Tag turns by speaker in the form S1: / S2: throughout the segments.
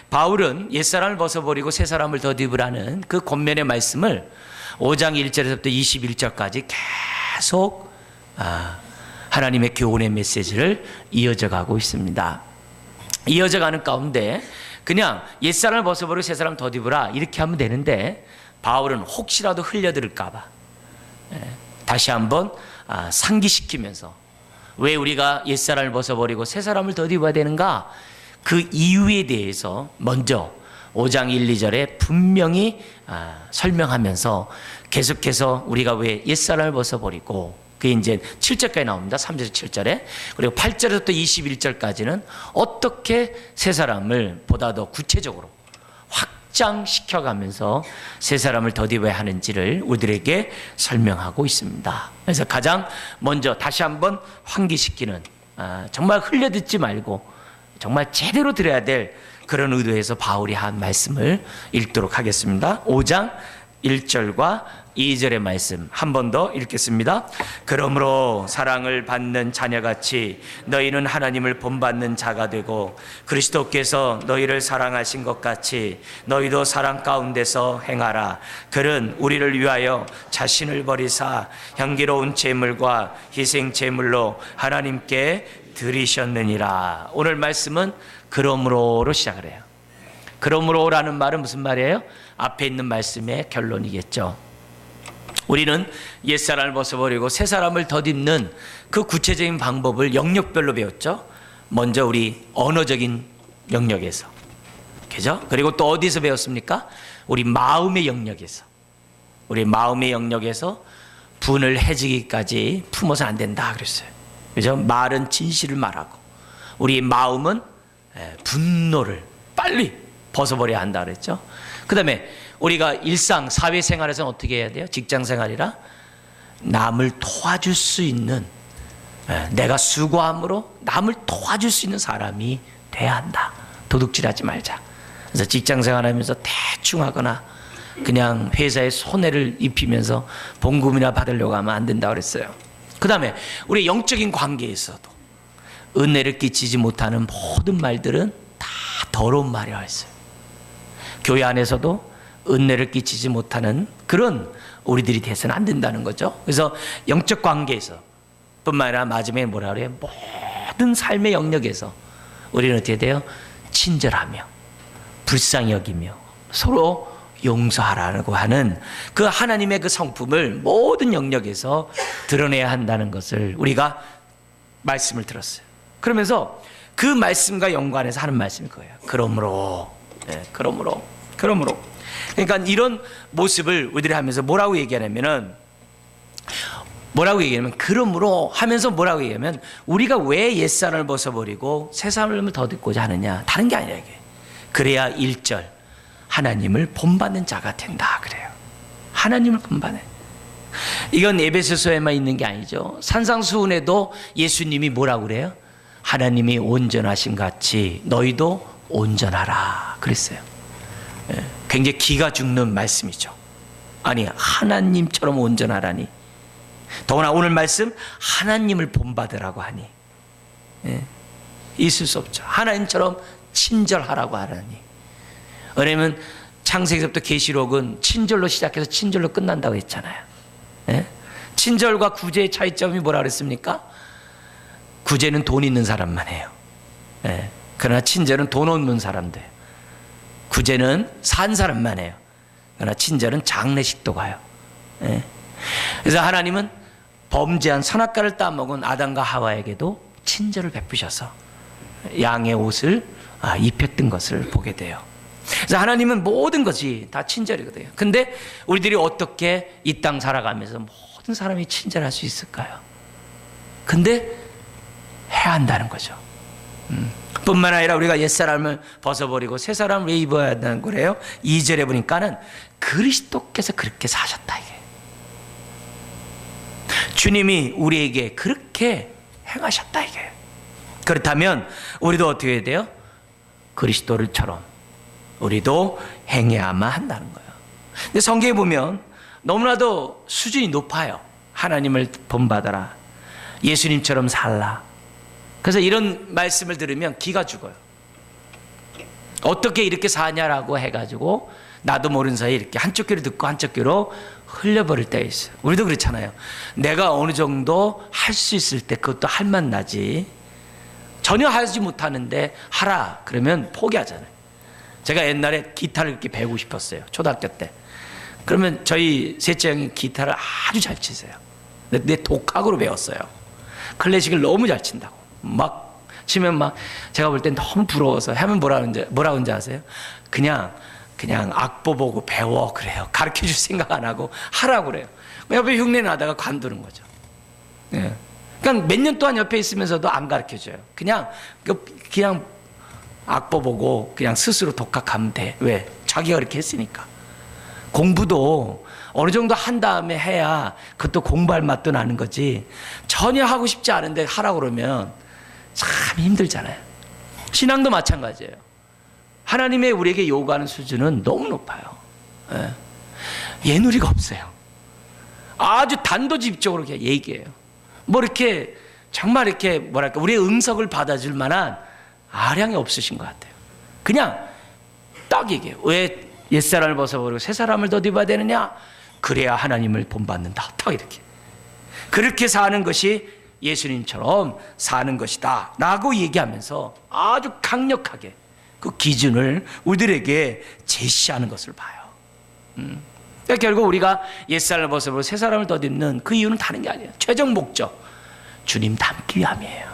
S1: 바울은 옛사람을 벗어버리고 새사람을 덧입으라는 그 권면의 말씀을 5장 1절에서부터 21절까지 계속 하나님의 교훈의 메시지를 이어져 가고 있습니다. 이어져 가는 가운데 그냥 옛사람을 벗어버리고 새사람을 덧입으라 이렇게 하면 되는데, 바울은 혹시라도 흘려들을까 봐 다시 한번 상기시키면서 왜 우리가 옛사람을 벗어버리고 새사람을 덧입어야 되는가, 그 이유에 대해서 먼저 5장 1, 2절에 분명히 설명하면서 계속해서 우리가 왜 옛사람을 벗어버리고, 그게 이제 7절까지 나옵니다. 3절에서 7절에. 그리고 8절에서부터 21절까지는 어떻게 새사람을 보다 더 구체적으로 확장시켜가면서 새사람을 덧입어야 하는지를 우리들에게 설명하고 있습니다. 그래서 가장 먼저 다시 한번 환기시키는, 정말 흘려듣지 말고 정말 제대로 들어야 될 그런 의도에서 바울이 한 말씀을 읽도록 하겠습니다. 5장 1절과 2절의 말씀 한 번 더 읽겠습니다. 그러므로 사랑을 받는 자녀같이 너희는 하나님을 본받는 자가 되고, 그리스도께서 너희를 사랑하신 것 같이 너희도 사랑 가운데서 행하라. 그는 우리를 위하여 자신을 버리사 향기로운 제물과 희생 제물로 하나님께 드리셨느니라. 오늘 말씀은 그러므로로 시작을 해요. 그러므로라는 말은 무슨 말이에요? 앞에 있는 말씀의 결론이겠죠. 우리는 옛사람을 벗어버리고 새사람을 덧입는 그 구체적인 방법을 영역별로 배웠죠. 먼저 우리 언어적인 영역에서, 그죠? 그리고 또 어디서 배웠습니까? 우리 마음의 영역에서. 우리 마음의 영역에서 분을 해지기까지 품어서 안 된다 그랬어요. 그죠? 말은 진실을 말하고 우리 마음은 분노를 빨리 벗어버려야 한다 그랬죠. 그 다음에 우리가 일상 사회생활에서는 어떻게 해야 돼요? 직장생활이라 남을 도와줄 수 있는, 내가 수고함으로 남을 도와줄 수 있는 사람이 돼야 한다. 도둑질하지 말자. 그래서 직장생활하면서 대충 하거나 그냥 회사에 손해를 입히면서 봉급이나 받으려고 하면 안 된다고 그랬어요. 그 다음에 우리 영적인 관계에서도 은혜를 끼치지 못하는 모든 말들은 다 더러운 말이라고 했어요. 교회 안에서도 은혜를 끼치지 못하는 그런 우리들이 돼서는 안 된다는 거죠. 그래서 영적 관계에서 뿐만 아니라 마지막에 뭐라 그래요? 모든 삶의 영역에서 우리는 어떻게 돼요? 친절하며 불쌍히 여기며 서로 용서하라고 하는 그 하나님의 그 성품을 모든 영역에서 드러내야 한다는 것을 우리가 말씀을 들었어요. 그러면서 그 말씀과 연관해서 하는 말씀이 거예요. 그러므로. 그러니까 이런 모습을 우리들이 하면서 뭐라고 얘기하냐면, 그러므로 하면서 뭐라고 얘기하면, 우리가 왜 옛사람을 벗어버리고 새사람을 덧입고자 하느냐, 다른 게 아니라 이게. 그래야 1절 하나님을 본받는 자가 된다 그래요. 하나님을 본받는. 이건 에베소서에만 있는 게 아니죠. 산상수훈에도 예수님이 뭐라고 그래요? 하나님이 온전하신 같이 너희도 온전하라 그랬어요. 굉장히 기가 죽는 말씀이죠. 아니, 하나님처럼 온전하라니. 더구나 오늘 말씀 하나님을 본받으라고 하니 있을 수 없죠. 하나님처럼 친절하라고 하라니. 왜냐하면 창세기서부터 계시록은 친절로 시작해서 친절로 끝난다고 했잖아요. 친절과 구제의 차이점이 뭐라 그랬습니까? 구제는 돈 있는 사람만 해요. 그러나 친절은 돈 없는 사람들. 구제는 산 사람만 해요. 그러나 친절은 장례식도 가요. 그래서 하나님은 범죄한 선악과를 따먹은 아담과 하와에게도 친절을 베푸셔서 양의 옷을 입혔던 것을 보게 돼요. 그래서 하나님은 모든 것이 다 친절이거든요. 근데 우리들이 어떻게 이 땅 살아가면서 모든 사람이 친절할 수 있을까요? 근데 해야 한다는 거죠. 뿐만 아니라 우리가 옛사람을 벗어버리고 새사람을 왜 입어야 한다는 거래요? 2절에 보니까는 그리스도께서 그렇게 사셨다 이게. 주님이 우리에게 그렇게 행하셨다 이게. 그렇다면 우리도 어떻게 해야 돼요? 그리스도를처럼 우리도 행해야만 한다는 거예요. 근데 성경에 보면 너무나도 수준이 높아요. 하나님을 본받아라. 예수님처럼 살라. 그래서 이런 말씀을 들으면 기가 죽어요. 어떻게 이렇게 사냐라고 해가지고 나도 모르는 사이에 이렇게 한쪽 귀로 듣고 한쪽 귀로 흘려버릴 때가 있어요. 우리도 그렇잖아요. 내가 어느 정도 할 수 있을 때 그것도 할만 나지, 전혀 하지 못하는데 하라 그러면 포기하잖아요. 제가 옛날에 기타를 이렇게 배우고 싶었어요. 초등학교 때. 그러면 저희 셋째 형이 기타를 아주 잘 치세요. 내 독학으로 배웠어요. 클래식을 너무 잘 친다고. 막 치면 막 제가 볼 땐 너무 부러워서 하면 뭐라고 아세요? 그냥 악보 보고 배워 그래요. 가르쳐 줄 생각 안 하고 하라고 그래요. 옆에 흉내 나다가 관두는 거죠. 예. 그러니까 몇 년 동안 옆에 있으면서도 안 가르쳐 줘요. 그냥 악보 보고 그냥 스스로 독학하면 돼. 왜? 자기가 그렇게 했으니까. 공부도 어느 정도 한 다음에 해야 그것도 공부할 맛도 나는 거지, 전혀 하고 싶지 않은데 하라고 그러면 참 힘들잖아요. 신앙도 마찬가지예요. 하나님의 우리에게 요구하는 수준은 너무 높아요. 예. 예누리가 없어요. 아주 단도직입적으로 그냥 얘기해요. 뭐 이렇게 정말 이렇게 뭐랄까 우리의 응석을 받아줄 만한 아량이 없으신 것 같아요. 그냥 딱 얘기해요. 왜 옛사람을 벗어버리고 새사람을 덧입어야 되느냐? 그래야 하나님을 본받는다. 딱 이렇게. 그렇게 사는 것이 예수님처럼 사는 것이다 라고 얘기하면서 아주 강력하게 그 기준을 우리들에게 제시하는 것을 봐요. 그러니까 결국 우리가 옛사람을 벗어버리고 새사람을 덧입는 그 이유는 다른 게 아니에요. 최종 목적, 주님 닮기 위함이에요.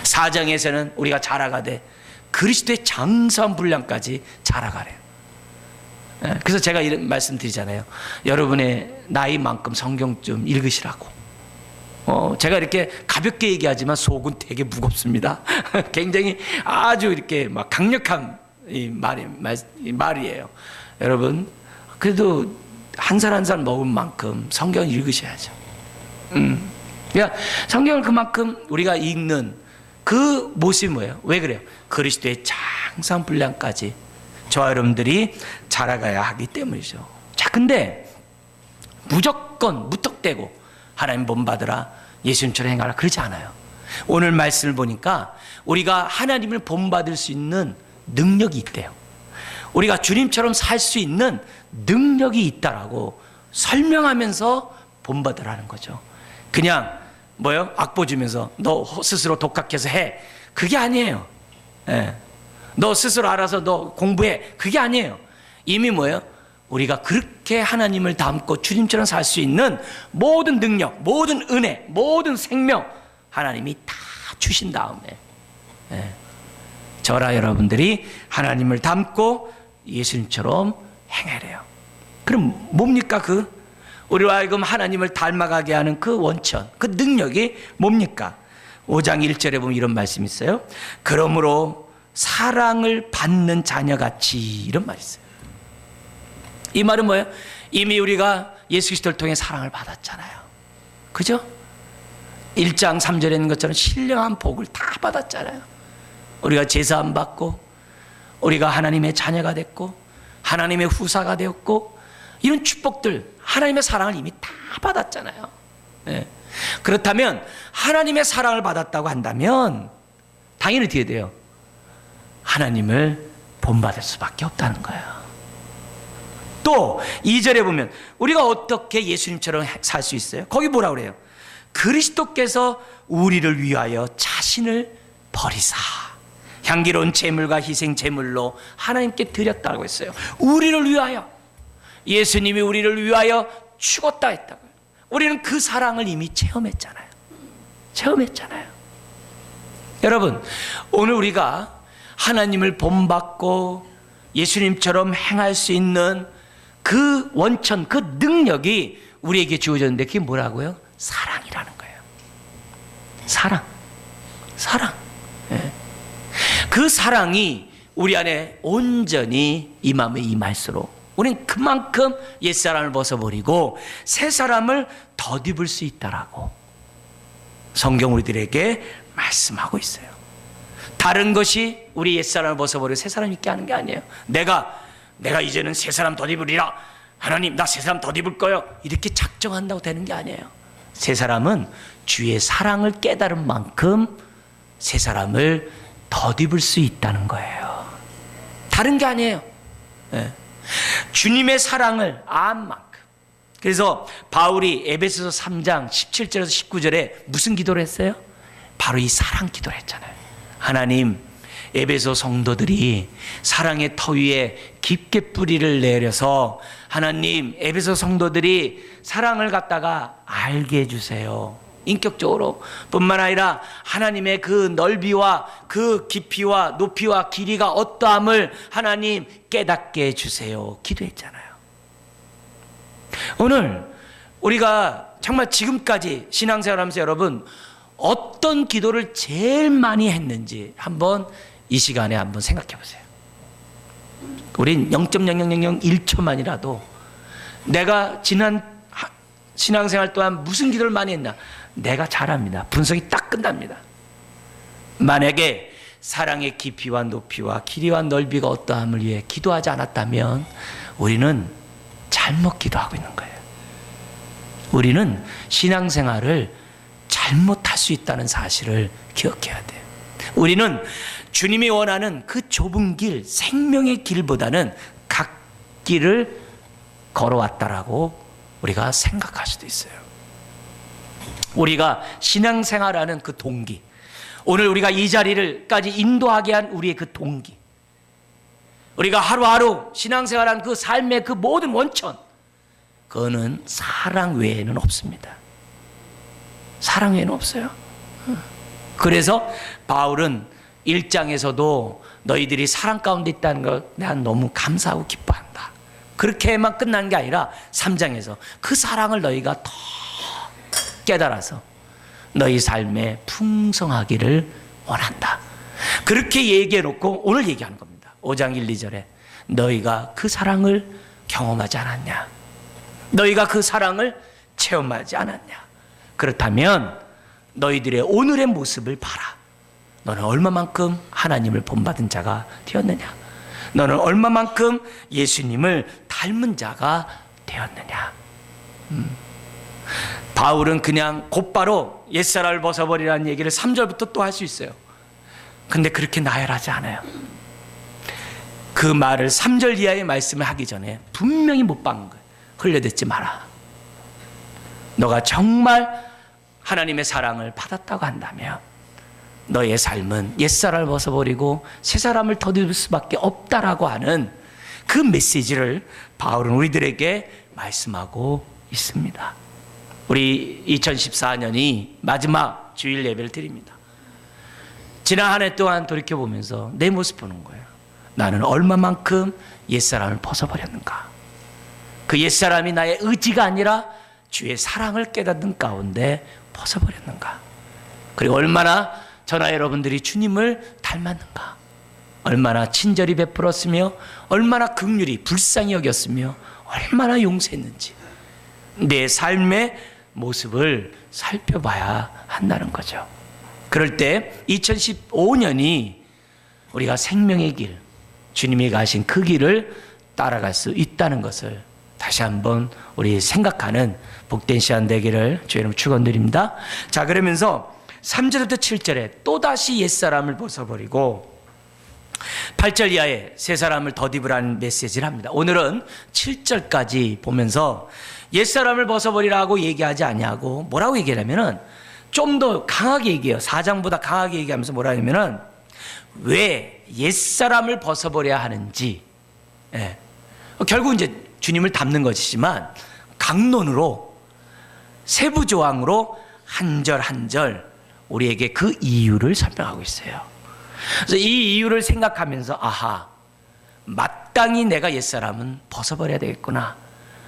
S1: 4장에서는 우리가 자라가되 그리스도의 장성한 분량까지 자라가래요. 그래서 제가 이런 말씀 드리잖아요. 여러분의 나이만큼 성경 좀 읽으시라고. 제가 이렇게 가볍게 얘기하지만 속은 되게 무겁습니다. 굉장히 아주 이렇게 막 강력한 말이에요. 여러분, 그래도 한 살 한 살 먹은 만큼 성경을 읽으셔야죠. 그러니까 성경을 그만큼 우리가 읽는 그 모습이 뭐예요? 왜 그래요? 그리스도의 장성 분량까지 저와 여러분들이 자라가야 하기 때문이죠. 자, 근데 무조건 무턱대고 하나님 본받으라, 예수님처럼 행하라 그러지 않아요. 오늘 말씀을 보니까 우리가 하나님을 본받을 수 있는 능력이 있대요. 우리가 주님처럼 살 수 있는 능력이 있다라고 설명하면서 본받으라는 거죠. 그냥 뭐요? 악보 주면서 너 스스로 독학해서 해, 그게 아니에요. 예. 너 스스로 알아서 너 공부해, 그게 아니에요. 이미 뭐예요? 우리가 그렇게 하나님을 닮고 주님처럼 살 수 있는 모든 능력, 모든 은혜, 모든 생명 하나님이 다 주신 다음에, 예, 저라 여러분들이 하나님을 닮고 예수님처럼 행하래요. 그럼 뭡니까? 우리로 하여금 하나님을 닮아가게 하는 그 원천, 그 능력이 뭡니까? 5장 1절에 보면 이런 말씀이 있어요. 그러므로 사랑을 받는 자녀같이, 이런 말이 있어요. 이 말은 뭐예요? 이미 우리가 예수 그리스도를 통해 사랑을 받았잖아요. 그죠? 1장 3절에 있는 것처럼 신령한 복을 다 받았잖아요. 우리가 제사함 받고, 우리가 하나님의 자녀가 됐고, 하나님의 후사가 되었고, 이런 축복들, 하나님의 사랑을 이미 다 받았잖아요. 네. 그렇다면 하나님의 사랑을 받았다고 한다면 당연히 어떻게 돼요? 하나님을 본받을 수밖에 없다는 거예요. 또 2절에 보면 우리가 어떻게 예수님처럼 살 수 있어요? 거기 뭐라 그래요? 그리스도께서 우리를 위하여 자신을 버리사 향기로운 제물과 희생 제물로 하나님께 드렸다고 했어요. 우리를 위하여. 예수님이 우리를 위하여 죽었다 했다고요. 우리는 그 사랑을 이미 체험했잖아요. 여러분, 오늘 우리가 하나님을 본받고 예수님처럼 행할 수 있는 그 원천, 그 능력이 우리에게 주어졌는데 그게 뭐라고요? 사랑이라는 거예요. 사랑. 예. 그 사랑이 우리 안에 온전히 임함에 임할수록 우리는 그만큼 옛사람을 벗어버리고 새사람을 덧입을 수 있다라고 성경 우리들에게 말씀하고 있어요. 다른 것이 우리 옛사람을 벗어버리고 새사람 있게 하는 게 아니에요. 내가 이제는 새사람 덧입으리라, 하나님 나 새사람 덧입을 거예요, 이렇게 작정한다고 되는 게 아니에요. 새사람은 주의 사랑을 깨달은 만큼 새사람을 덧입을 수 있다는 거예요. 다른 게 아니에요. 예. 주님의 사랑을 안 만큼. 그래서 바울이 에베소서 3장 17절에서 19절에 무슨 기도를 했어요? 바로 이 사랑 기도를 했잖아요. 하나님, 에베소 성도들이 사랑의 터 위에 깊게 뿌리를 내려서 하나님, 에베소 성도들이 사랑을 갖다가 알게 해주세요. 인격적으로 뿐만 아니라 하나님의 그 넓이와 그 깊이와 높이와 길이가 어떠함을 하나님 깨닫게 해주세요. 기도했잖아요. 오늘 우리가 정말 지금까지 신앙생활하면서 여러분 어떤 기도를 제일 많이 했는지 한번 이 시간에 한번 생각해 보세요. 우린 0.0001초만이라도 내가 지난 신앙생활 동안 무슨 기도를 많이 했나? 내가 잘 압니다. 분석이 딱 끝납니다. 만약에 사랑의 깊이와 높이와 길이와 넓이가 어떠함을 위해 기도하지 않았다면 우리는 잘못 기도하고 있는 거예요. 우리는 신앙생활을 잘못할 수 있다는 사실을 기억해야 돼요. 우리는 주님이 원하는 그 좁은 길, 생명의 길보다는 각 길을 걸어왔다라고 우리가 생각할 수도 있어요. 우리가 신앙생활하는 그 동기, 오늘 우리가 이 자리를까지 인도하게 한 우리의 그 동기, 우리가 하루하루 신앙생활한 그 삶의 그 모든 원천, 그거는 사랑 외에는 없습니다. 사랑 외에는 없어요. 그래서 바울은 1장에서도 너희들이 사랑 가운데 있다는 걸 내가 너무 감사하고 기뻐한다. 그렇게만 끝난 게 아니라 3장에서 그 사랑을 너희가 더 깨달아서 너희 삶에 풍성하기를 원한다. 그렇게 얘기해 놓고 오늘 얘기하는 겁니다. 5장 1, 2절에 너희가 그 사랑을 경험하지 않았냐? 너희가 그 사랑을 체험하지 않았냐? 그렇다면 너희들의 오늘의 모습을 봐라. 너는 얼마만큼 하나님을 본받은 자가 되었느냐? 너는 얼마만큼 예수님을 닮은 자가 되었느냐? 바울은 그냥 곧바로 옛사람을 벗어버리라는 얘기를 3절부터 또 할 수 있어요. 근데 그렇게 나열하지 않아요. 그 말을 3절 이하의 말씀을 하기 전에 분명히 못 박은 거예요. 흘려듣지 마라. 너가 정말 하나님의 사랑을 받았다고 한다면 너의 삶은 옛사람을 벗어버리고 새사람을 더듬을 수밖에 없다라고 하는 그 메시지를 바울은 우리들에게 말씀하고 있습니다. 우리 2014년이 마지막 주일 예배를 드립니다. 지난 한 해 동안 돌이켜보면서 내 모습 보는 거예요. 나는 얼마만큼 옛사람을 벗어버렸는가? 그 옛사람이 나의 의지가 아니라 주의 사랑을 깨닫는 가운데 벗어버렸는가? 그리고 얼마나 저나 여러분들이 주님을 닮았는가? 얼마나 친절히 베풀었으며 얼마나 긍휼히 불쌍히 여겼으며 얼마나 용서했는지 내 삶의 모습을 살펴봐야 한다는 거죠. 그럴 때 2015년이 우리가 생명의 길, 주님이 가신 그 길을 따라갈 수 있다는 것을 다시 한번 우리 생각하는 복된 시간 되기를 주의 이름으로 축원드립니다. 자, 그러면서 3절부터 7절에 또다시 옛사람을 벗어버리고 8절 이하에 새 사람을 덧입으라는 메시지를 합니다. 오늘은 7절까지 보면서 옛사람을 벗어버리라고 얘기하지 아니하고 뭐라고 얘기하냐면은 좀 더 강하게 얘기해요. 4장보다 강하게 얘기하면서 뭐라 하냐면은 왜 옛사람을 벗어버려야 하는지, 예. 결국 이제 주님을 닮는 것이지만 강론으로 세부조항으로 한 절 한 절 우리에게 그 이유를 설명하고 있어요. 그래서 이 이유를 생각하면서 아하, 마땅히 내가 옛사람은 벗어버려야 되겠구나,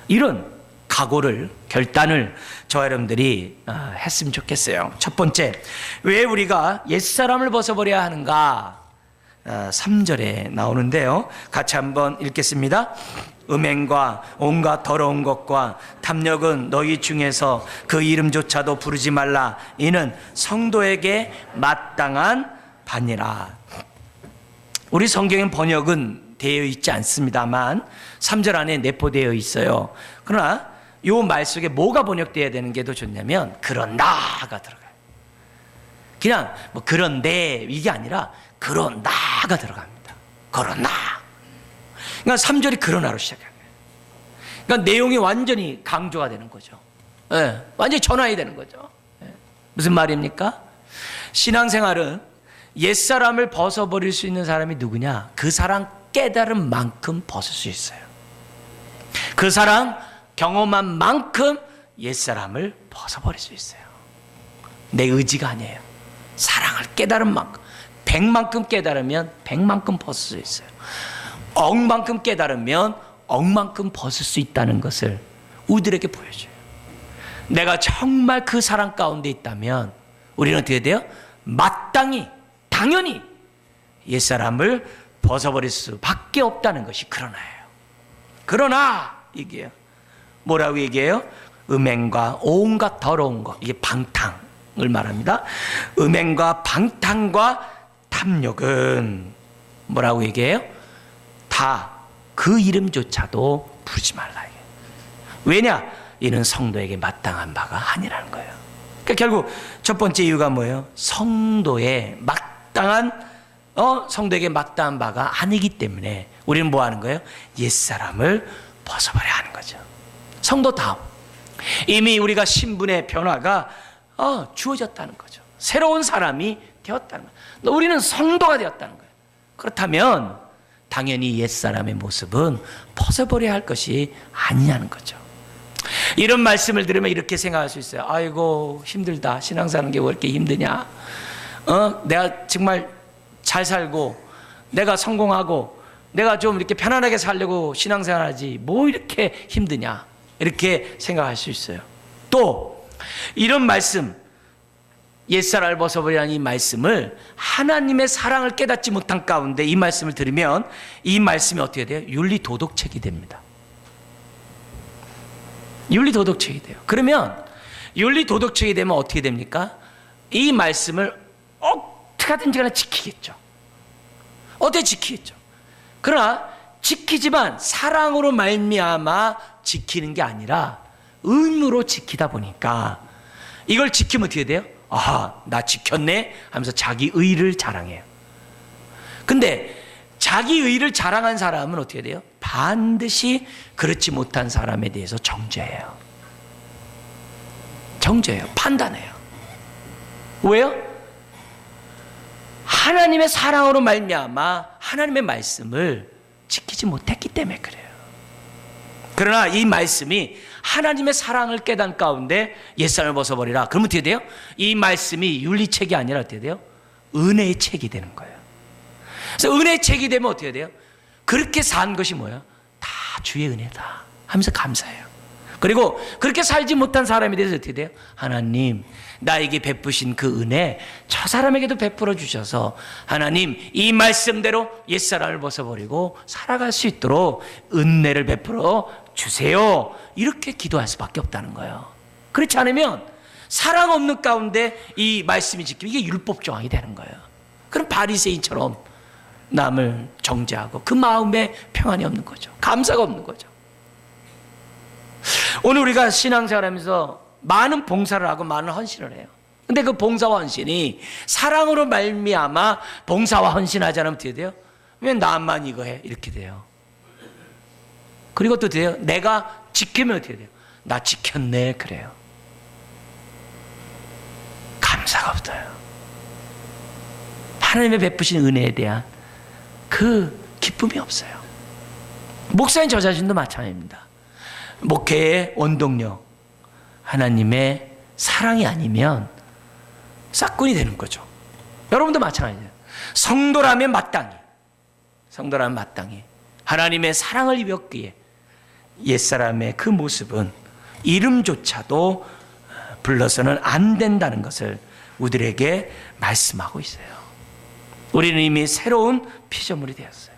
S1: 이런 각오를, 결단을 저와 여러분들이 했으면 좋겠어요. 첫 번째, 왜 우리가 옛사람을 벗어버려야 하는가? 3절에 나오는데요. 같이 한번 읽겠습니다. 음행과 온갖 더러운 것과 탐욕은 너희 중에서 그 이름조차도 부르지 말라. 이는 성도에게 마땅한 바니라. 우리 성경엔 번역은 되어 있지 않습니다만 3절 안에 내포되어 있어요. 그러나 이 말 속에 뭐가 번역되어야 되는 게 더 좋냐면 그런다가 들어가요. 그냥 뭐 그런데 이게 아니라 그런다가 들어갑니다. 그러나 그러니까 3절이 그러나로 시작해요. 그러니까 내용이 완전히 강조가 되는 거죠. 예, 완전히 전환이 되는 거죠. 예. 무슨 말입니까? 신앙생활은 옛사람을 벗어버릴 수 있는 사람이 누구냐? 그 사람 깨달은 만큼 벗을 수 있어요. 그 사람 경험한 만큼 옛사람을 벗어버릴 수 있어요. 내 의지가 아니에요. 사랑을 깨달은 만큼, 100만큼 깨달으면 100만큼 벗을 수 있어요. 억만큼 깨달으면 억만큼 벗을 수 있다는 것을 우리들에게 보여줘요. 내가 정말 그 사랑 가운데 있다면 우리는 어떻게 돼요? 마땅히, 당연히 옛사람을 벗어버릴 수밖에 없다는 것이 그러나예요. 그러나 얘기해요. 뭐라고 얘기해요? 음행과 온갖 더러운 것, 이게 방탕을 말합니다. 음행과 방탕과 탐욕은 뭐라고 얘기해요? 다 그 이름조차도 부르지 말라. 왜냐? 이는 성도에게 마땅한 바가 아니라는 거예요. 그러니까 결국 첫 번째 이유가 뭐예요? 성도에게 마땅한 바가 아니기 때문에 우리는 뭐 하는 거예요? 옛사람을 벗어버려야 하는 거죠. 성도다움. 이미 우리가 신분의 변화가 주어졌다는 거죠. 새로운 사람이 되었다는 거예요. 우리는 성도가 되었다는 거예요. 그렇다면 당연히 옛사람의 모습은 벗어버려야 할 것이 아니냐는 거죠. 이런 말씀을 들으면 이렇게 생각할 수 있어요. 아이고 힘들다. 신앙 사는 게 왜 이렇게 힘드냐. 내가 정말 잘 살고 내가 성공하고 내가 좀 이렇게 편안하게 살려고 신앙생활하지 뭐 이렇게 힘드냐. 이렇게 생각할 수 있어요. 또 이런 말씀, 옛사람을 벗어버리라는 이 말씀을 하나님의 사랑을 깨닫지 못한 가운데 이 말씀을 들으면 이 말씀이 어떻게 돼요? 윤리도덕책이 됩니다. 윤리도덕책이 돼요. 그러면 윤리도덕책이 되면 어떻게 됩니까? 이 말씀을 어떻게 하든지 간에 지키겠죠. 어떻게 지키겠죠. 그러나 지키지만 사랑으로 말미암아 지키는 게 아니라 의무로 지키다 보니까 이걸 지키면 어떻게 돼요? 아하, 나 지켰네 하면서 자기 의를 자랑해요. 근데 자기 의를 자랑한 사람은 어떻게 돼요? 반드시 그렇지 못한 사람에 대해서 정죄해요. 정죄해요. 판단해요. 왜요? 하나님의 사랑으로 말미암아 하나님의 말씀을 지키지 못했기 때문에 그래요. 그러나 이 말씀이 하나님의 사랑을 깨닫는 가운데 옛사람을 벗어버리라. 그러면 어떻게 돼요? 이 말씀이 윤리책이 아니라 어떻게 돼요? 은혜의 책이 되는 거예요. 그래서 은혜의 책이 되면 어떻게 돼요? 그렇게 산 것이 뭐예요? 다 주의 은혜다 하면서 감사해요. 그리고 그렇게 살지 못한 사람에 대해서 어떻게 돼요? 하나님, 나에게 베푸신 그 은혜 저 사람에게도 베풀어 주셔서 하나님 이 말씀대로 옛사람을 벗어버리고 살아갈 수 있도록 은혜를 베풀어 주세요. 이렇게 기도할 수밖에 없다는 거예요. 그렇지 않으면 사랑 없는 가운데 이 말씀이 지키면 이게 율법 조항이 되는 거예요. 그럼 바리새인처럼 남을 정죄하고 그 마음에 평안이 없는 거죠. 감사가 없는 거죠. 오늘 우리가 신앙생활하면서 많은 봉사를 하고 많은 헌신을 해요. 근데 그 봉사와 헌신이 사랑으로 말미암아 봉사와 헌신하지 않으면 어떻게 돼요? 왜 나만 이거 해? 이렇게 돼요. 그리고 또 돼요. 내가 지키면 어떻게 돼요? 나 지켰네. 그래요. 감사가 없어요. 하나님의 베푸신 은혜에 대한 그 기쁨이 없어요. 목사님 저 자신도 마찬가지입니다. 목회의 원동력, 하나님의 사랑이 아니면 싹군이 되는 거죠. 여러분도 마찬가지예요. 성도라면 마땅히 하나님의 사랑을 입었기에 옛사람의 그 모습은 이름조차도 불러서는 안 된다는 것을 우리들에게 말씀하고 있어요. 우리는 이미 새로운 피조물이 되었어요.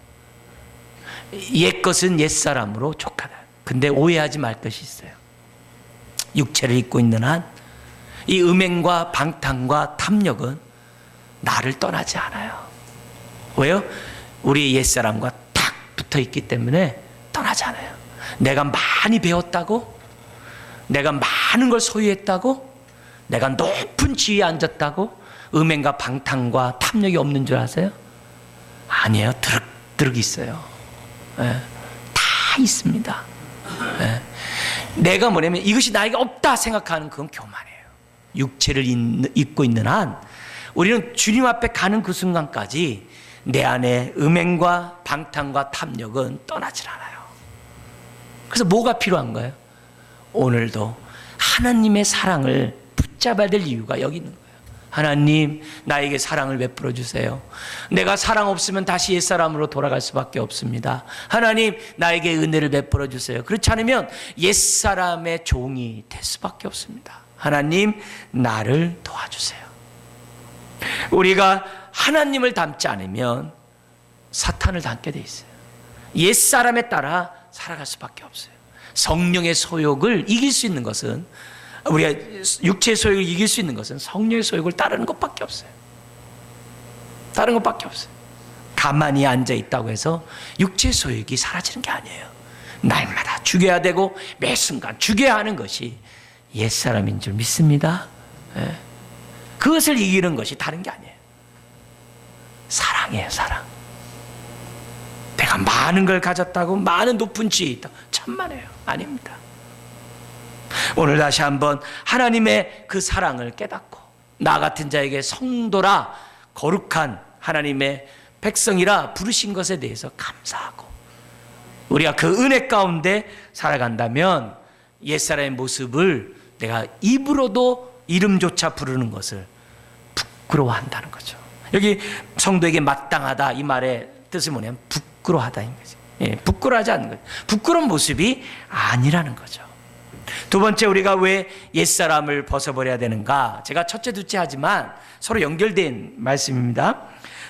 S1: 옛것은 옛사람으로 족하다. 근데 오해하지 말 것이 있어요. 육체를 입고 있는 한 이 음행과 방탕과 탐욕은 나를 떠나지 않아요. 왜요? 우리 옛사람과 딱 붙어 있기 때문에 떠나지 않아요. 내가 많이 배웠다고, 내가 많은 걸 소유했다고, 내가 높은 지위에 앉았다고 음행과 방탕과 탐욕이 없는 줄 아세요? 아니에요. 드륵드륵 있어요. 다 있습니다. 내가 뭐냐면 이것이 나에게 없다 생각하는 그건 교만이에요. 육체를 입고 있는 한 우리는 주님 앞에 가는 그 순간까지 내 안에 음행과 방탕과 탐욕은 떠나질 않아요. 그래서 뭐가 필요한가요? 오늘도 하나님의 사랑을 붙잡아야 될 이유가 여기 있는 거예요. 하나님, 나에게 사랑을 베풀어 주세요. 내가 사랑 없으면 다시 옛사람으로 돌아갈 수밖에 없습니다. 하나님, 나에게 은혜를 베풀어 주세요. 그렇지 않으면 옛사람의 종이 될 수밖에 없습니다. 하나님, 나를 도와주세요. 우리가 하나님을 닮지 않으면 사탄을 닮게 돼 있어요. 옛사람에 따라 살아갈 수밖에 없어요. 성령의 소욕을 이길 수 있는 것은, 우리가 육체의 소욕을 이길 수 있는 것은 성령의 소욕을 따르는 것밖에 없어요. 다른 것밖에 없어요. 가만히 앉아 있다고 해서 육체의 소욕이 사라지는 게 아니에요. 날마다 죽여야 되고 매 순간 죽여야 하는 것이 옛사람인 줄 믿습니다. 그것을 이기는 것이 다른 게 아니에요. 사랑이에요, 사랑. 내가 많은 걸 가졌다고 많은 높은 지위에 있다, 천만에요. 아닙니다. 오늘 다시 한번 하나님의 그 사랑을 깨닫고 나 같은 자에게 성도라 거룩한 하나님의 백성이라 부르신 것에 대해서 감사하고 우리가 그 은혜 가운데 살아간다면 옛사람의 모습을 내가 입으로도 이름조차 부르는 것을 부끄러워한다는 거죠. 여기 성도에게 마땅하다 이 말의 뜻이 뭐냐면 부끄러워하다인 거죠. 부끄러워하지 않는 거죠. 부끄러운 모습이 아니라는 거죠. 두 번째, 우리가 왜 옛사람을 벗어버려야 되는가? 제가 첫째, 둘째 하지만 서로 연결된 말씀입니다.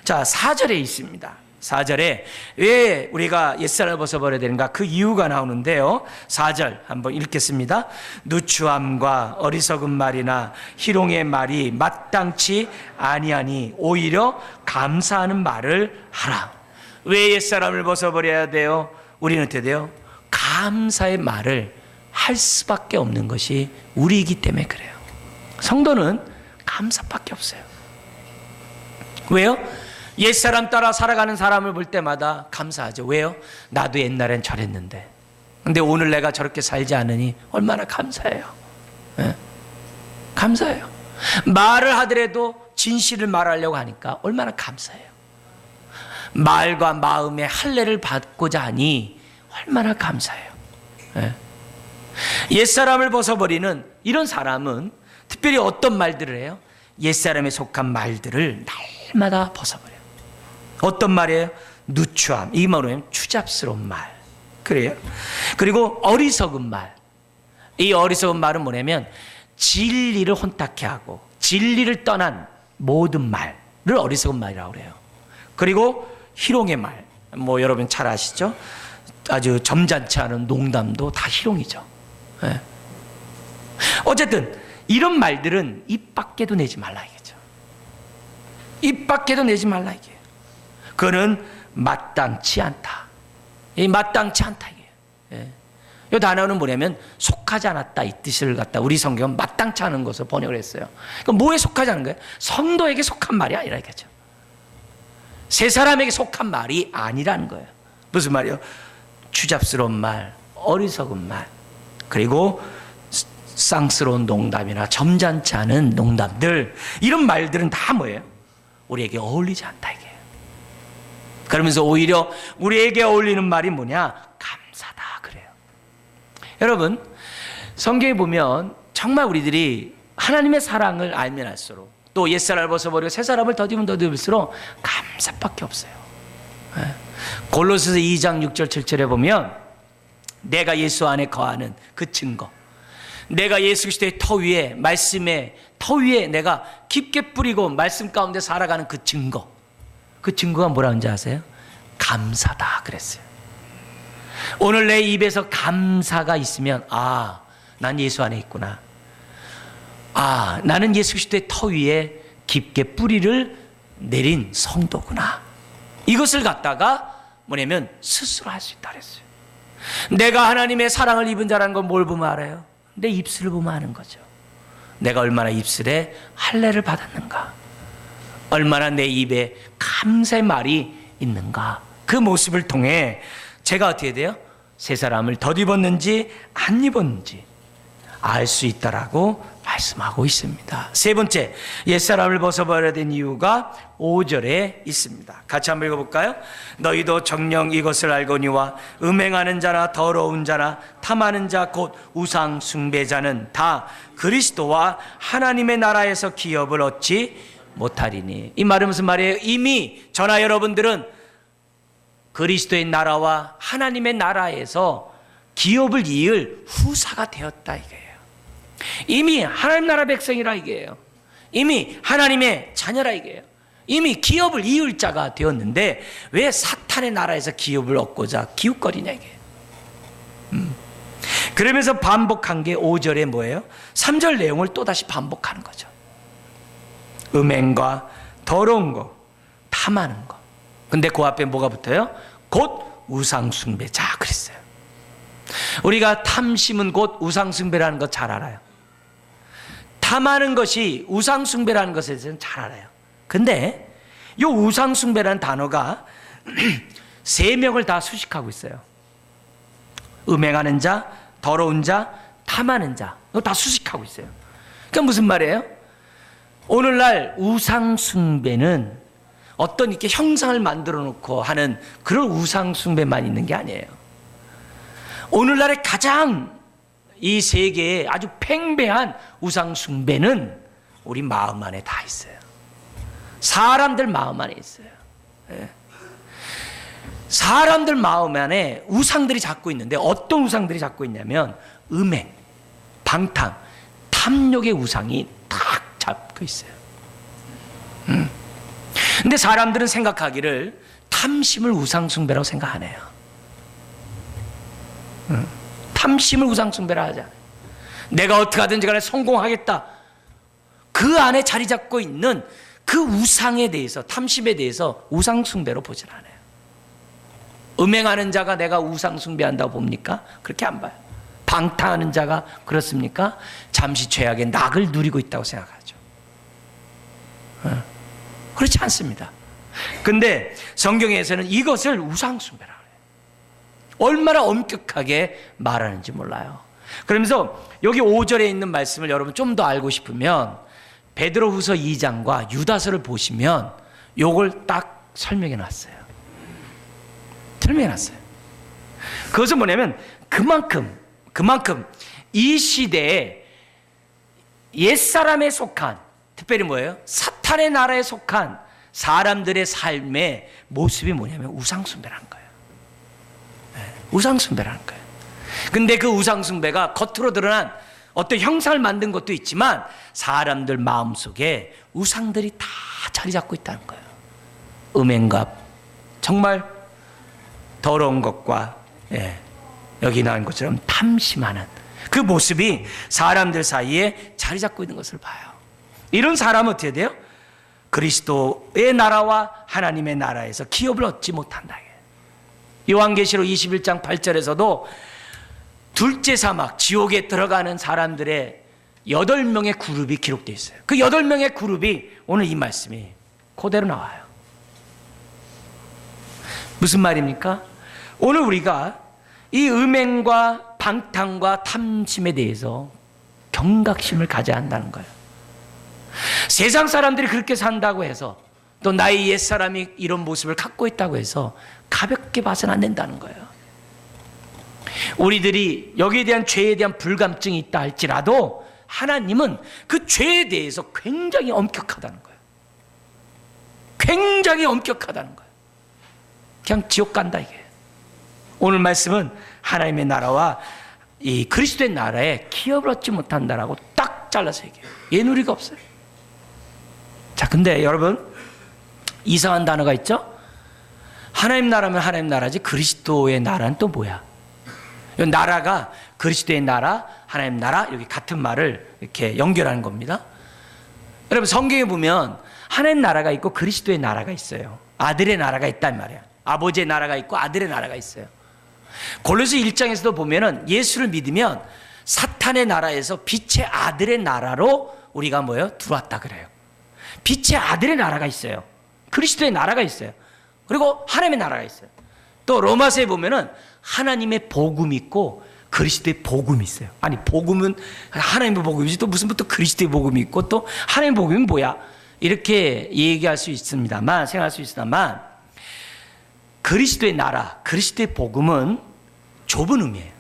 S1: 자, 4절에 있습니다. 4절에 왜 우리가 옛사람을 벗어버려야 되는가? 그 이유가 나오는데요. 4절 한번 읽겠습니다. 누추함과 어리석은 말이나 희롱의 말이 마땅치 아니하니 오히려 감사하는 말을 하라. 왜 옛사람을 벗어버려야 돼요? 우리는 어떻게 돼요? 감사의 말을 할 수밖에 없는 것이 우리이기 때문에 그래요. 성도는 감사밖에 없어요. 왜요? 옛사람 따라 살아가는 사람을 볼 때마다 감사하죠. 왜요? 나도 옛날엔 저랬는데 근데 오늘 내가 저렇게 살지 않으니 얼마나 감사해요. 감사해요. 말을 하더라도 진실을 말하려고 하니까 얼마나 감사해요. 말과 마음의 할례를 받고자 하니 얼마나 감사해요. 옛사람을 벗어버리는 이런 사람은 특별히 어떤 말들을 해요? 옛사람에 속한 말들을 날마다 벗어버려요. 어떤 말이에요? 누추함, 이 말은 추잡스러운 말, 그래요. 그리고 어리석은 말, 이 어리석은 말은 뭐냐면 진리를 혼탁해 하고 진리를 떠난 모든 말을 어리석은 말이라고 그래요. 그리고 희롱의 말, 뭐 여러분 잘 아시죠? 아주 점잖지 않은 농담도 다 희롱이죠. 어쨌든 이런 말들은 입 밖에도 내지 말라 이거죠. 입 밖에도 내지 말라 이게요. 그거는 마땅치 않다. 이 마땅치 않다 이게요. 이 단어는 뭐냐면 속하지 않았다 이 뜻을 갖다 우리 성경은 마땅치 않은 것을 번역을 했어요. 그럼 뭐에 속하지 않은 거예요? 성도에게 속한 말이 아니라 이거죠. 세 사람에게 속한 말이 아니라는 거예요. 무슨 말이요? 추잡스러운 말, 어리석은 말, 그리고 쌍스러운 농담이나 점잖지 않은 농담들, 이런 말들은 다 뭐예요? 우리에게 어울리지 않다 이게. 그러면서 오히려 우리에게 어울리는 말이 뭐냐? 감사다 그래요. 여러분, 성경에 보면 정말 우리들이 하나님의 사랑을 알면 알수록 또 옛사람을 벗어버리고 새사람을 더디면 더디울수록 감사밖에 없어요. 골로새서 2장 6절 7절에 보면 내가 예수 안에 거하는 그 증거, 내가 예수 그리스도의 터 위에, 말씀의 터 위에 내가 깊게 뿌리고 말씀 가운데 살아가는 그 증거, 그 증거가 뭐라는지 아세요? 감사다 그랬어요. 오늘 내 입에서 감사가 있으면 아, 난 예수 안에 있구나. 아, 나는 예수 그리스도의 터 위에 깊게 뿌리를 내린 성도구나. 이것을 갖다가 뭐냐면 스스로 할 수 있다 그랬어요. 내가 하나님의 사랑을 입은 자라는 건 뭘 보면 알아요? 내 입술을 보면 아는 거죠. 내가 얼마나 입술에 할례를 받았는가, 얼마나 내 입에 감사의 말이 있는가, 그 모습을 통해 제가 어떻게 돼요? 새 사람을 덧입었는지 안 입었는지 알 수 있다라고 말씀하고 있습니다. 세 번째, 옛사람을 벗어버려야 된 이유가 5절에 있습니다. 같이 한번 읽어볼까요? 너희도 정녕 이것을 알거니와 음행하는 자나 더러운 자나 탐하는 자 곧 우상 숭배자는 다 그리스도와 하나님의 나라에서 기업을 얻지 못하리니. 이 말은 무슨 말이에요? 이미 저나 여러분들은 그리스도의 나라와 하나님의 나라에서 기업을 이을 후사가 되었다 이거예요. 이미 하나님 나라 백성이라 이게요. 이미 하나님의 자녀라 이게요. 이미 기업을 이을 자가 되었는데 왜 사탄의 나라에서 기업을 얻고자 기웃거리냐 이게. 그러면서 반복한 게 5절에 뭐예요? 3절 내용을 또다시 반복하는 거죠. 음행과 더러운 거, 탐하는 거. 근데 그 앞에 뭐가 붙어요? 곧 우상숭배자 그랬어요. 우리가 탐심은 곧 우상숭배라는 거 잘 알아요. 탐하는 것이 우상숭배라는 것에 대해서는 잘 알아요. 근데 이 우상숭배라는 단어가 세 명을 다 수식하고 있어요. 음행하는 자, 더러운 자, 탐하는 자, 이거 다 수식하고 있어요. 그러니까 무슨 말이에요? 오늘날 우상숭배는 어떤 이렇게 형상을 만들어 놓고 하는 그런 우상숭배만 있는 게 아니에요. 오늘날의 가장 이 세계에 아주 팽배한 우상숭배는 우리 마음 안에 다 있어요. 사람들 마음 안에 있어요. 사람들 마음 안에 우상들이 자꾸 있는데 어떤 우상들이 자꾸 있냐면 음행, 방탕, 탐욕의 우상이 딱 잡고 있어요. 근데 사람들은 생각하기를 탐심을 우상숭배라고 생각하네요. 탐심을 우상숭배라 하자. 내가 어떻게 하든지 간에 성공하겠다. 그 안에 자리 잡고 있는 그 우상에 대해서, 탐심에 대해서 우상숭배로 보질 않아요. 음행하는 자가 내가 우상숭배한다고 봅니까? 그렇게 안 봐요. 방탕하는 자가 그렇습니까? 잠시 죄악의 낙을 누리고 있다고 생각하죠. 그렇지 않습니다. 근데 성경에서는 이것을 우상숭배라고 해요. 얼마나 엄격하게 말하는지 몰라요. 그러면서 여기 5절에 있는 말씀을 여러분 좀 더 알고 싶으면 베드로후서 2장과 유다서를 보시면 요걸 딱 설명해 놨어요. 설명해 놨어요. 그것은 뭐냐면 그만큼 이 시대에 옛사람에 속한, 특별히 뭐예요? 사탄의 나라에 속한 사람들의 삶의 모습이 뭐냐면 우상숭배라는 거예요. 우상숭배라는 거예요. 근데 그 우상숭배가 겉으로 드러난 어떤 형상을 만든 것도 있지만 사람들 마음속에 우상들이 다 자리 잡고 있다는 거예요. 음행과 정말 더러운 것과 여기 나온 것처럼 탐심하는 그 모습이 사람들 사이에 자리 잡고 있는 것을 봐요. 이런 사람은 어떻게 돼요? 그리스도의 나라와 하나님의 나라에서 기업을 얻지 못한다. 요한계시록 21장 8절에서도 둘째 사막 지옥에 들어가는 사람들의 8명의 그룹이 기록되어 있어요. 그 8명의 그룹이 오늘 이 말씀이 그대로 나와요. 무슨 말입니까? 오늘 우리가 이 음행과 방탕과 탐심에 대해서 경각심을 가져야 한다는 거예요. 세상 사람들이 그렇게 산다고 해서 또 나의 옛사람이 이런 모습을 갖고 있다고 해서 가볍게 봐서는 안 된다는 거예요. 우리들이 여기에 대한 죄에 대한 불감증이 있다 할지라도 하나님은 그 죄에 대해서 굉장히 엄격하다는 거예요. 굉장히 엄격하다는 거예요. 그냥 지옥 간다 이게. 오늘 말씀은 하나님의 나라와 이 그리스도의 나라에 기업을 얻지 못한다라고 딱 잘라서 얘기해요. 예누리가 없어요. 자, 근데 여러분 이상한 단어가 있죠? 하나님 나라면 하나님 나라지 그리스도의 나라는 또 뭐야? 이 나라가 그리스도의 나라, 하나님 나라 여기 같은 말을 이렇게 연결하는 겁니다. 여러분 성경에 보면 하나님 나라가 있고 그리스도의 나라가 있어요. 아들의 나라가 있단 말이야. 아버지의 나라가 있고 아들의 나라가 있어요. 골로새 1장에서도 보면은 예수를 믿으면 사탄의 나라에서 빛의 아들의 나라로 우리가 뭐예요? 들어왔다 그래요. 빛의 아들의 나라가 있어요. 그리스도의 나라가 있어요. 그리고 하나님의 나라가 있어요. 또 로마서에 보면은 하나님의 복음이 있고 그리스도의 복음이 있어요. 아니, 복음은 하나님의 복음이지 또 무슨 또 그리스도의 복음이 있고 또 하나님의 복음이 뭐야? 이렇게 얘기할 수 있습니다만, 생각할 수 있습니다만, 그리스도의 나라, 그리스도의 복음은 좁은 의미예요.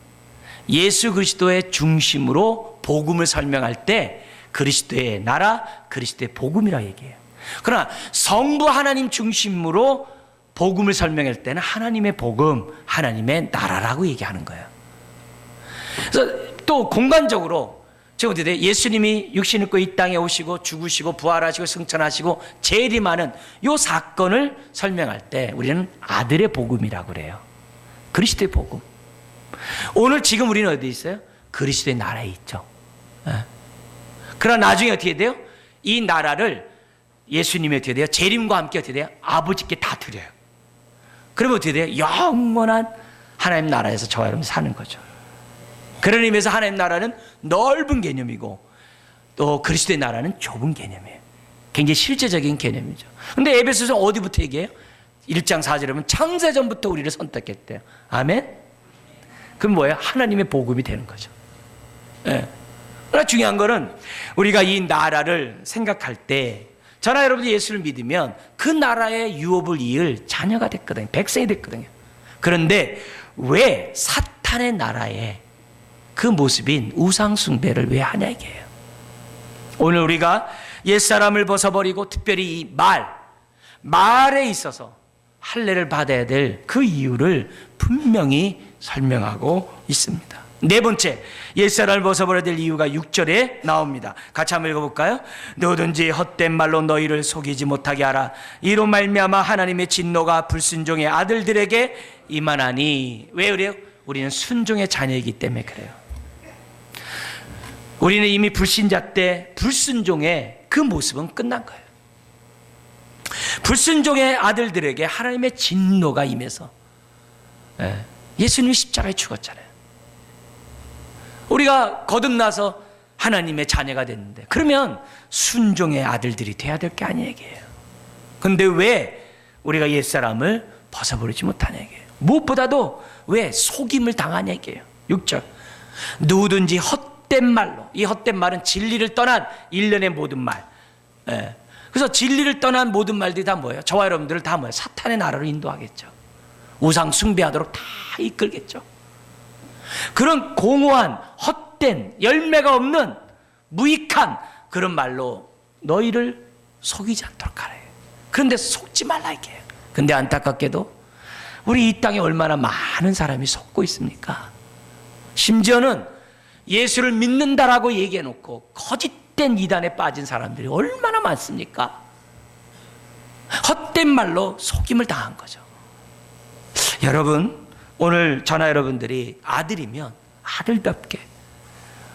S1: 예수 그리스도의 중심으로 복음을 설명할 때 그리스도의 나라, 그리스도의 복음이라 얘기해요. 그러나 성부 하나님 중심으로 복음을 설명할 때는 하나님의 복음, 하나님의 나라라고 얘기하는 거예요. 그래서 또 공간적으로 지금 어떻게 돼? 예수님이 육신 입고 이 땅에 오시고 죽으시고 부활하시고 승천하시고 재림하는 이 사건을 설명할 때 우리는 아들의 복음이라고 그래요. 그리스도의 복음. 오늘 지금 우리는 어디 있어요? 그리스도의 나라에 있죠. 그러나 나중에 어떻게 돼요? 이 나라를 예수님이 어떻게 돼요? 재림과 함께 어떻게 돼요? 아버지께 다 드려요. 그러면 어떻게 돼요? 영원한 하나님 나라에서 저와 여러분 사는 거죠. 그런 의미에서 하나님 나라는 넓은 개념이고 또 그리스도의 나라는 좁은 개념이에요. 굉장히 실제적인 개념이죠. 근데 에베소서 어디부터 얘기해요? 1장 4절에 보면 창세전부터 우리를 선택했대요. 아멘? 그럼 뭐예요? 하나님의 복음이 되는 거죠. 예. 그러나 중요한 거는 우리가 이 나라를 생각할 때 저나 여러분이 예수를 믿으면 그 나라의 유업을 이을 자녀가 됐거든요. 백성이 됐거든요. 그런데 왜 사탄의 나라에 그 모습인 우상숭배를 왜 하냐 이게요. 오늘 우리가 옛사람을 벗어버리고 특별히 이 말에 있어서 할례를 받아야 될 그 이유를 분명히 설명하고 있습니다. 네 번째, 옛사람을 벗어버려야 될 이유가 6절에 나옵니다. 같이 한번 읽어볼까요? 누구든지 헛된 말로 너희를 속이지 못하게 하라. 이로 말미암아 하나님의 진노가 불순종의 아들들에게 임하나니. 왜 그래요? 우리는 순종의 자녀이기 때문에 그래요. 우리는 이미 불신자 때 불순종의 그 모습은 끝난 거예요. 불순종의 아들들에게 하나님의 진노가 임해서 예수님이 십자가에 죽었잖아요. 우리가 거듭나서 하나님의 자녀가 됐는데 그러면 순종의 아들들이 돼야 될 게 아니에요. 그런데 왜 우리가 옛사람을 벗어버리지 못하냐 이게요. 무엇보다도 왜 속임을 당하냐 이게요. 6절 누구든지 헛된 말로, 이 헛된 말은 진리를 떠난 일련의 모든 말. 그래서 진리를 떠난 모든 말들이 다 뭐예요? 저와 여러분들을 다 뭐예요? 사탄의 나라로 인도하겠죠. 우상 숭배하도록 다 이끌겠죠. 그런 공허한 헛된 열매가 없는 무익한 그런 말로 너희를 속이지 않도록 하래요. 그런데 속지 말라 이게요. 근데 안타깝게도 우리 이 땅에 얼마나 많은 사람이 속고 있습니까? 심지어는 예수를 믿는다라고 얘기해놓고 거짓된 이단에 빠진 사람들이 얼마나 많습니까? 헛된 말로 속임을 당한 거죠. 여러분, 오늘 저나 여러분들이 아들이면 아들답게,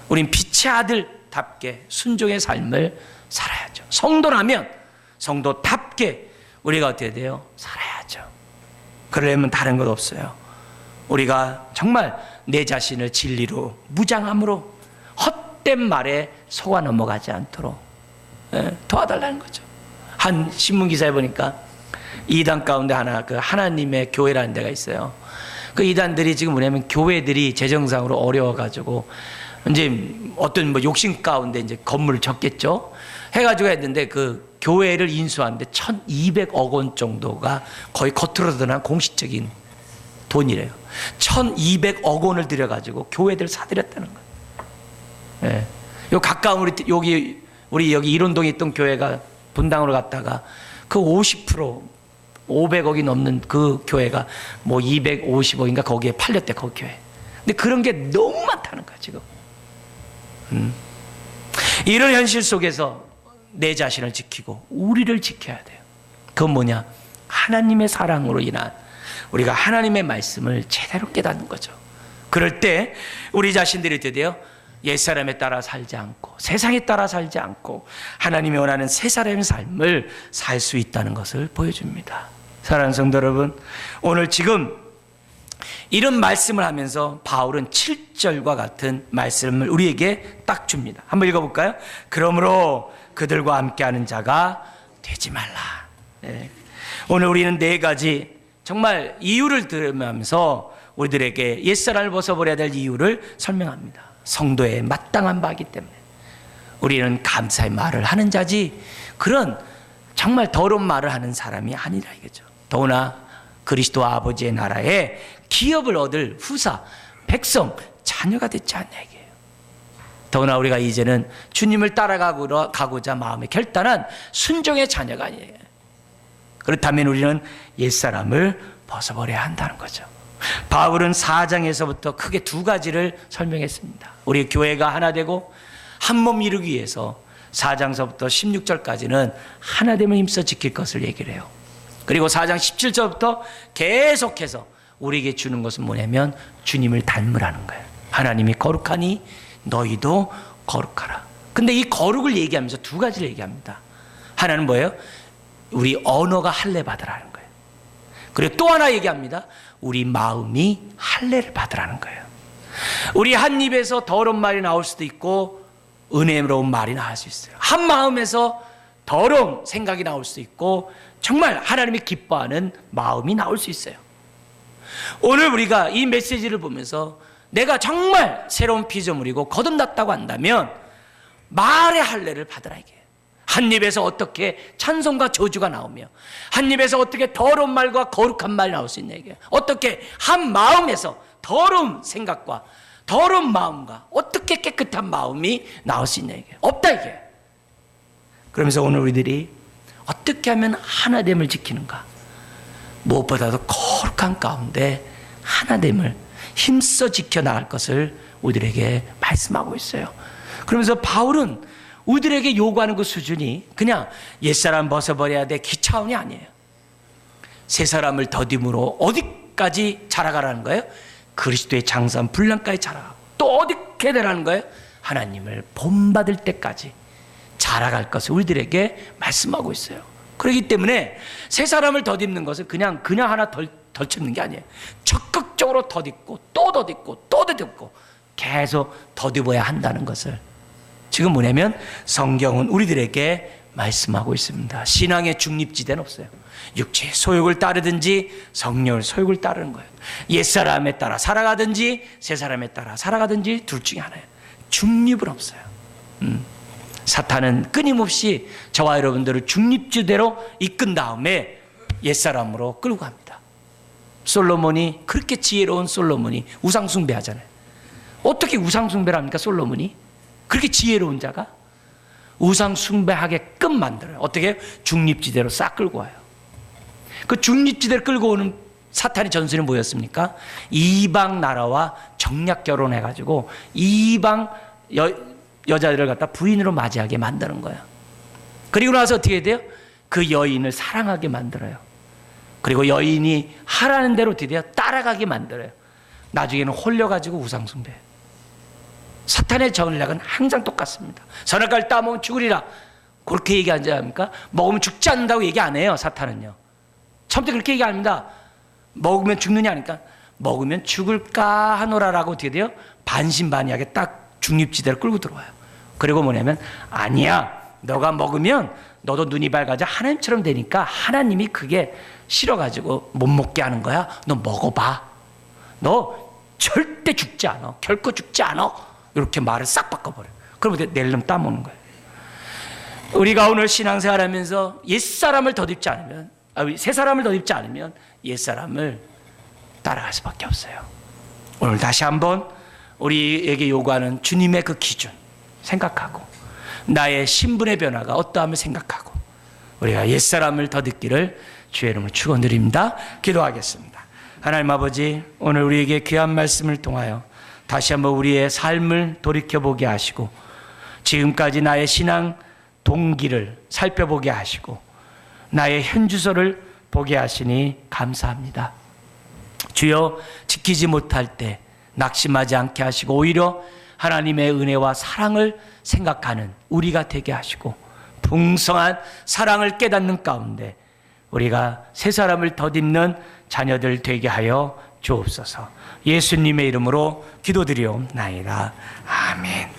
S1: 우린 빛의 아들답게 순종의 삶을 살아야죠. 성도라면 성도답게 우리가 어떻게 돼요? 살아야죠. 그러려면 다른 것 없어요. 우리가 정말 내 자신을 진리로 무장함으로 헛된 말에 속아 넘어가지 않도록 도와달라는 거죠. 한 신문기사에 보니까 이단 가운데 하나, 그 하나님의 교회라는 데가 있어요. 그 이단들이 지금 뭐냐면 교회들이 재정상으로 어려워가지고 이제 어떤 뭐 욕심 가운데 이제 건물을 졌겠죠. 해가지고 했는데 그 교회를 인수하는데 1,200억 원 정도가 거의 겉으로 드러난 공식적인 돈이래요. 1,200억 원을 들여가지고 교회들 사들였다는 거예요. 예. 요 가까운 우리 여기 일원동에 있던 교회가 분당으로 갔다가 그 50% 500억이 넘는 그 교회가 뭐 250억인가 거기에 팔렸대, 거기 교회. 근데 그런 게 너무 많다는 거야, 지금. 이런 현실 속에서 내 자신을 지키고 우리를 지켜야 돼요. 그건 뭐냐? 하나님의 사랑으로 인한 우리가 하나님의 말씀을 제대로 깨닫는 거죠. 그럴 때 우리 자신들이 어떻게 돼요? 옛사람에 따라 살지 않고 세상에 따라 살지 않고 하나님이 원하는 새 사람의 삶을 살 수 있다는 것을 보여줍니다. 사랑하는 성도 여러분, 오늘 지금 이런 말씀을 하면서 바울은 7절과 같은 말씀을 우리에게 딱 줍니다. 한번 읽어볼까요? 그러므로 그들과 함께하는 자가 되지 말라. 네. 오늘 우리는 네 가지 정말 이유를 들으면서 우리들에게 옛사람을 벗어버려야 될 이유를 설명합니다. 성도의 마땅한 바이기 때문에. 우리는 감사의 말을 하는 자지 그런 정말 더러운 말을 하는 사람이 아니라 이거죠. 더구나 그리스도 아버지의 나라에 기업을 얻을 후사, 백성, 자녀가 됐지 않냐 이게요. 더구나 우리가 이제는 주님을 따라가고자 마음에 결단한 순종의 자녀가 아니에요. 그렇다면 우리는 옛사람을 벗어버려야 한다는 거죠. 바울은 4장에서부터 크게 두 가지를 설명했습니다. 우리 교회가 하나 되고 한 몸 이루기 위해서 4장서부터 16절까지는 하나됨을 힘써 지킬 것을 얘기를 해요. 그리고 4장 17절부터 계속해서 우리에게 주는 것은 뭐냐면 주님을 닮으라는 거예요. 하나님이 거룩하니 너희도 거룩하라. 근데 이 거룩을 얘기하면서 두 가지를 얘기합니다. 하나는 뭐예요? 우리 언어가 할례 받으라는 거예요. 그리고 또 하나 얘기합니다. 우리 마음이 할례를 받으라는 거예요. 우리 한 입에서 더러운 말이 나올 수도 있고 은혜로운 말이 나올 수 있어요. 한 마음에서 더러운 생각이 나올 수 있고 정말 하나님이 기뻐하는 마음이 나올 수 있어요. 오늘 우리가 이 메시지를 보면서 내가 정말 새로운 피조물이고 거듭났다고 한다면 말의 할례를 받으라 이게. 한 입에서 어떻게 찬송과 저주가 나오며 한 입에서 어떻게 더러운 말과 거룩한 말이 나올 수 있냐 이게. 어떻게 한 마음에서 더러운 생각과 더러운 마음과 어떻게 깨끗한 마음이 나올 수 있냐 이게. 없다 이게. 그러면서 오늘 우리들이 어떻게 하면 하나됨을 지키는가. 무엇보다도 거룩한 가운데 하나됨을 힘써 지켜나갈 것을 우리들에게 말씀하고 있어요. 그러면서 바울은 우리들에게 요구하는 그 수준이 그냥 옛사람 벗어버려야 돼 기차원이 아니에요. 새 사람을 더듬으로 어디까지 자라가라는 거예요? 그리스도의 장사한 분량까지 자라가고 또 어떻게 되라는 거예요? 하나님을 본받을 때까지 자라갈 것을 우리들에게 말씀하고 있어요. 그렇기 때문에 새 사람을 더듬는 것은 그냥 하나 덜쳐는 게 아니에요. 적극적으로 더듬고 또 더듬고 또 더듬고 계속 더듬어야 한다는 것을 지금 뭐냐면 성경은 우리들에게 말씀하고 있습니다. 신앙의 중립지대는 없어요. 육체의 소욕을 따르든지 성령의 소욕을 따르는 거예요. 옛사람에 따라 살아가든지 새 사람에 따라 살아가든지 둘 중에 하나예요. 중립은 없어요. 사탄은 끊임없이 저와 여러분들을 중립지대로 이끈 다음에 옛사람으로 끌고 갑니다. 솔로몬이 그렇게 지혜로운 솔로몬이 우상숭배하잖아요. 어떻게 우상숭배를 합니까? 솔로몬이 그렇게 지혜로운 자가 우상숭배하게끔 만들어요. 어떻게? 중립지대로 싹 끌고 와요. 그 중립지대를 끌고 오는 사탄의 전술이 뭐였습니까? 이방 나라와 정략 결혼해가지고 이방 여자들을 갖다 부인으로 맞이하게 만드는 거예요. 그리고 나서 어떻게 돼요? 그 여인을 사랑하게 만들어요. 그리고 여인이 하라는 대로 드디어 따라가게 만들어요. 나중에는 홀려가지고 우상숭배해요. 사탄의 전략은 항상 똑같습니다. 선악과를 따먹으면 죽으리라. 그렇게 얘기하지 않습니까? 먹으면 죽지 않는다고 얘기 안 해요. 사탄은요. 처음부터 그렇게 얘기 안 합니다. 먹으면 죽느냐 하니까 먹으면 죽을까 하노라라고 어떻게 돼요? 반신반의하게 딱 중립지대를 끌고 들어와요. 그리고 뭐냐면 아니야. 너가 먹으면 너도 눈이 밝아져 하나님처럼 되니까 하나님이 그게 싫어가지고 못 먹게 하는 거야. 너 먹어봐. 너 절대 죽지 않아. 결코 죽지 않아. 이렇게 말을 싹 바꿔버려요. 그러면 낼름 따먹는 거예요. 우리가 오늘 신앙생활 하면서 옛사람을 덧입지 않으면 새 사람을 덧입지 않으면 옛사람을 따라갈 수밖에 없어요. 오늘 다시 한번 우리에게 요구하는 주님의 그 기준 생각하고 나의 신분의 변화가 어떠함을 생각하고 우리가 옛사람을 덧입기를 주의 이름으로 축원드립니다. 기도하겠습니다. 하나님 아버지, 오늘 우리에게 귀한 말씀을 통하여 다시 한번 우리의 삶을 돌이켜보게 하시고 지금까지 나의 신앙 동기를 살펴보게 하시고 나의 현주소를 보게 하시니 감사합니다. 주여, 지키지 못할 때 낙심하지 않게 하시고 오히려 하나님의 은혜와 사랑을 생각하는 우리가 되게 하시고 풍성한 사랑을 깨닫는 가운데 우리가 새 사람을 덧입는 자녀들 되게 하여 주옵소서. 예수님의 이름으로 기도드리옵나이다. 아멘.